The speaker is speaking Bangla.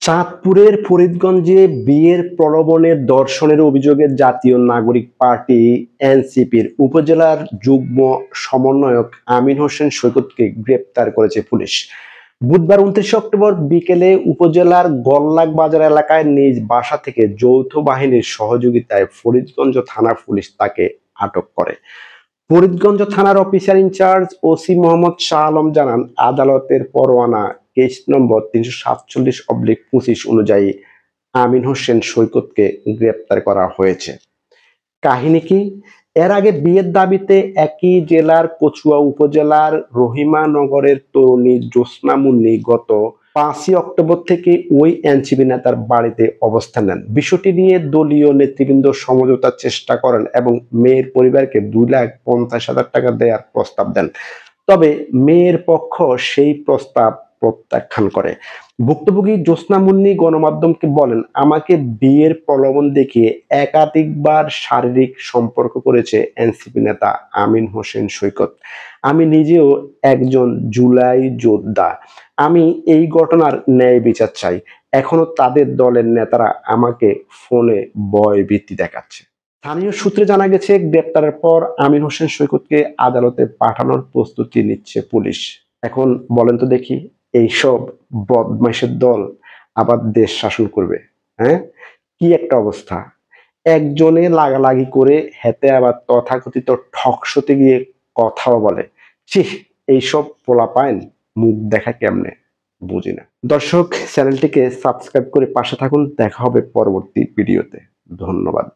চাঁদপুরের ফরিদগঞ্জে বিয়ের প্রলোভনের ধর্ষণের অভিযোগে জাতীয় নাগরিক পার্টি এনসিপির উপজেলার যুগ্ম সমন্বয়ক আমিন হোসেন সৈকতকে গ্রেপ্তার করেছে পুলিশ। বুধবার 29 অক্টোবর বিকেলে উপজেলার গল্লাক বাজার এলাকায় নিজ বাসা থেকে যৌথ বাহিনীর সহযোগিতায় ফরিদগঞ্জ থানা পুলিশ তাকে আটক করে। ফরিদগঞ্জ থানার officer in charge OC Mohammad Shah Alam জানান, আদালতের পরোয়ানা কেস নম্বর 347/25 অনুযায়ী আমিন হোসেন সৈকতকে গ্রেপ্তার করা হয়েছে। কাহিনী কি? এর আগে বিয়ের দাবিতে একই জেলার কচুয়া উপজেলার রহিমানগরের তরুণী জ্যোৎস্না মুন্নি গত 5 অক্টোবর থেকে ওই এনসিপি নেতার বাড়িতে অবস্থান নেন। বিষয়টি নিয়ে দলীয় নেতৃবৃন্দ সমঝোতার চেষ্টা করেন এবং মেয়ের পরিবারকে 2,50,000 টাকা দেওয়ার প্রস্তাব দেন। তবে মেয়ের পক্ষ সেই প্রস্তাব প্রত্যাখ্যান করে। ভুক্তভোগী জ্যোৎস্না মুন্নি গণমাধ্যমকে বলেন, আমাকে বিয়ের প্রলোভন দেখিয়ে একাধিকবার শারীরিক সম্পর্ক করেছে এনসিপি নেতা আমিন হোসেন সৈকত। আমি নিজেও একজন জুলাই যোদ্ধা। আমি এই ঘটনার ন্যায় বিচার চাই। এখনো তাদের দলের নেতারা আমাকে ফোনে ভয় ভীতি দেখাচ্ছে। স্থানীয় সূত্রে জানা গেছে, গ্রেপ্তারের পর আমিন হোসেন সৈকতকে আদালতে পাঠানোর প্রস্তুতি নিচ্ছে পুলিশ। এখন বলেন তো দেখি, এইসব বদমাইশের দল আবার দেশ শাসন করবে? হ্যাঁ, কি একটা অবস্থা! একজনে লাগালাগি করে হেতে আবার তথাকথিত ঠকশোতে গিয়ে কথাও বলে। চিহ, এইসব পোলাপাইন মুখ দেখা কেমনে বুঝি না। দর্শক, চ্যানেলটিকে সাবস্ক্রাইব করে পাশে থাকুন। দেখা হবে পরবর্তী ভিডিওতে। ধন্যবাদ।